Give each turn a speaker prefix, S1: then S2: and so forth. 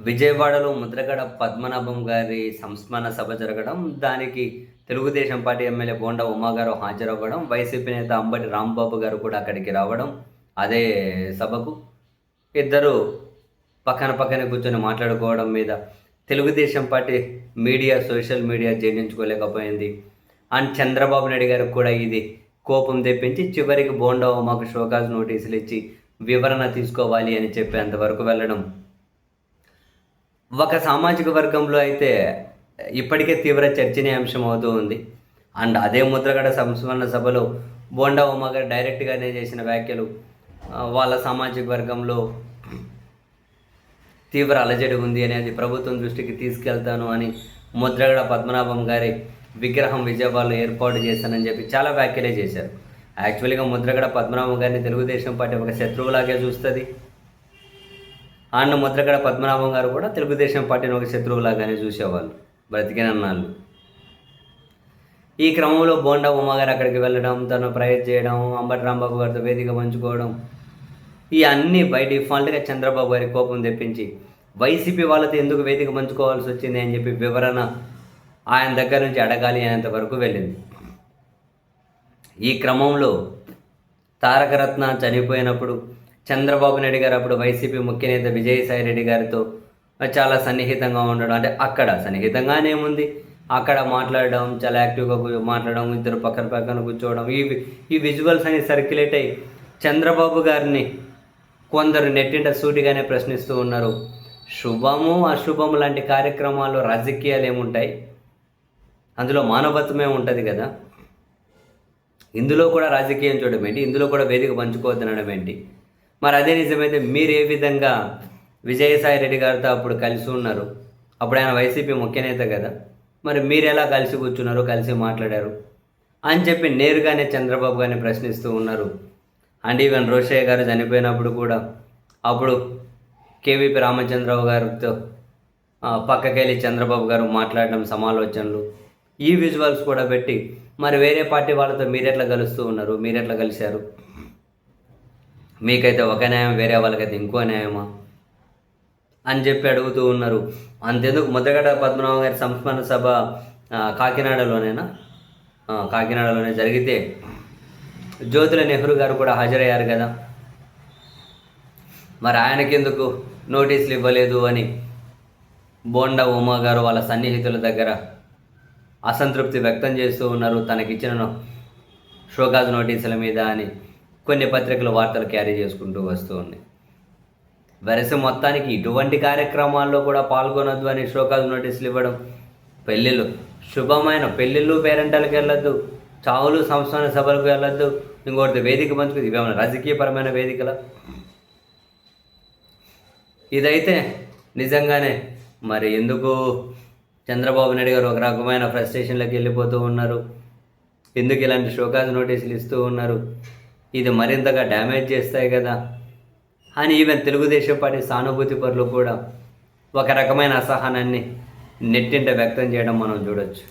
S1: విజయవాడలో ముద్రగడ పద్మనాభం గారి సంస్మరణ సభ జరగడం, దానికి తెలుగుదేశం పార్టీ ఎమ్మెల్యే బోండా ఉమా గారు హాజరవ్వడం, వైసీపీ నేత అంబటి రాంబాబు గారు కూడా అక్కడికి రావడం, అదే సభకు ఇద్దరు పక్కన పక్కన కూర్చొని మాట్లాడుకోవడం మీద Telugu Desam party media, social media జీర్ణించుకోలేకపోయింది. అండ్ చంద్రబాబు నాయుడు గారికి కూడా ఇది కోపం తెప్పించి చివరికి బోండా ఉమాకు షోకాజ్ నోటీసులు ఇచ్చి వివరణ తీసుకోవాలి అని చెప్పేంత వరకు వెళ్ళడం ఒక సామాజిక వర్గంలో అయితే ఇప్పటికే తీవ్ర చర్చనీయాంశం అవుతూ ఉంది. అండ్ అదే ముద్రగడ సంస్మరణ సభలో బోండా ఉమ గారు డైరెక్ట్గానే చేసిన వ్యాఖ్యలు వాళ్ళ సామాజిక వర్గంలో తీవ్ర అలజడి ఉంది అనేది ప్రభుత్వం దృష్టికి తీసుకెళ్తాను అని ముద్రగడ పద్మనాభం గారి విగ్రహం విజయవాడలో ఏర్పాటు చేశానని చెప్పి చాలా వ్యాఖ్యలే చేశారు. యాక్చువల్గా ముద్రగడ పద్మనాభం గారిని తెలుగుదేశం పార్టీ ఒక శత్రువులాగే చూస్తుంది. అండ్ ముద్రగడ పద్మనాభం గారు కూడా తెలుగుదేశం పార్టీని ఒక శత్రువులాగానే చూసేవాళ్ళు బ్రతికినన్నాళ్ళు. ఈ క్రమంలో బోండా ఉమా గారు అక్కడికి వెళ్ళడం, తను ప్రైవేట్ చేయడం, అంబటి రాంబాబు గారితో వేదిక పంచుకోవడం, ఈ అన్నీ బై డిఫాల్ట్గా చంద్రబాబు గారి కోపం తెప్పించి వైసీపీ వాళ్ళతో ఎందుకు వేదిక పంచుకోవాల్సి వచ్చింది అని చెప్పి వివరణ ఆయన దగ్గర నుంచి అడగాలి అనేంత వరకు వెళ్ళింది. ఈ క్రమంలో తారకరత్న చనిపోయినప్పుడు చంద్రబాబు నాయుడు గారు అప్పుడు వైసీపీ ముఖ్య నేత విజయసాయి రెడ్డి గారితో చాలా సన్నిహితంగా ఉండడం, అంటే అక్కడ సన్నిహితంగానే ఉంది, అక్కడ మాట్లాడడం, చాలా యాక్టివ్గా మాట్లాడడం, ఇద్దరు పక్కన పక్కన కూర్చోవడం, ఈ విజువల్స్ అని సర్క్యులేట్ అయ్యి చంద్రబాబు గారిని కొందరు నెట్టింట సూటిగానే ప్రశ్నిస్తూ ఉన్నారు. శుభము అశుభము లాంటి కార్యక్రమాల్లో రాజకీయాలు ఏముంటాయి, అందులో మానవత్వమే ఉంటుంది కదా, ఇందులో కూడా రాజకీయం చూడడం ఏంటి, ఇందులో కూడా వేదిక పంచుకోవద్దనడం ఏంటి? మరి అదే నిజమైతే మీరు ఏ విధంగా విజయసాయి రెడ్డి గారితో అప్పుడు కలిసి ఉన్నారు? అప్పుడు ఆయన వైసీపీ ముఖ్య నేత కదా, మరి మీరు ఎలా కలిసి కూర్చున్నారు, కలిసి మాట్లాడారు అని చెప్పి నేరుగానే చంద్రబాబు గారిని ప్రశ్నిస్తూ ఉన్నారు. అండ్ ఈవెన్ రోషయ్య గారు చనిపోయినప్పుడు కూడా అప్పుడు కేవీపీ రామచంద్రరావు గారితో పక్కకెళ్ళి చంద్రబాబు గారు మాట్లాడడం, సమాలోచనలు, ఈ విజువల్స్ కూడా పెట్టి మరి వేరే పార్టీ వాళ్ళతో మీరెట్లా కలుస్తూ ఉన్నారు, మీరెట్లా కలిశారు, మీకైతే ఒక న్యాయం, వేరే వాళ్ళకైతే ఇంకో న్యాయమా అని చెప్పి అడుగుతూ ఉన్నారు. అంతెందుకు ముద్రగడ పద్మనాభం గారి సంస్మరణ సభ కాకినాడలోనే జరిగితే జ్యోతుల నెహ్రూ గారు కూడా హాజరయ్యారు కదా, మరి ఆయనకెందుకు నోటీసులు ఇవ్వలేదు అని బోండా ఉమా గారు వాళ్ళ సన్నిహితుల దగ్గర అసంతృప్తి వ్యక్తం చేస్తూ ఉన్నారు, తనకిచ్చిన షోకాజ్ నోటీసుల మీద అని కొన్ని పత్రికలు వార్తలు క్యారీ చేసుకుంటూ వస్తూ ఉన్నాయి. వరుస మొత్తానికి ఇటువంటి కార్యక్రమాల్లో కూడా పాల్గొనొద్దు అని షోకాజ్ నోటీసులు ఇవ్వడం, పెళ్ళిళ్ళు, శుభమైన పెళ్ళిళ్ళు పేరెంటాలకు వెళ్ళొద్దు, చావులు సంస్థాన సభలకు వెళ్ళొద్దు, ఇంకోటి వేదిక పంచుకుంది, ఇవేమైనా రాజకీయపరమైన వేదికల? ఇదైతే నిజంగానే మరి ఎందుకు చంద్రబాబు నాయుడు గారు ఒక రకమైన ఫ్రస్ట్రేషన్లోకి వెళ్ళిపోతూ ఉన్నారు, ఎందుకు ఇలాంటి షోకాజ్ నోటీసులు ఇస్తూ ఉన్నారు, ఇది మరింతగా డ్యామేజ్ చేస్తాయి కదా అని ఈవెన్ తెలుగుదేశం పార్టీ సానుభూతి పరులు కూడా ఒక రకమైన అసహనాన్ని నెట్టింట వ్యక్తం చేయడం మనం చూడొచ్చు.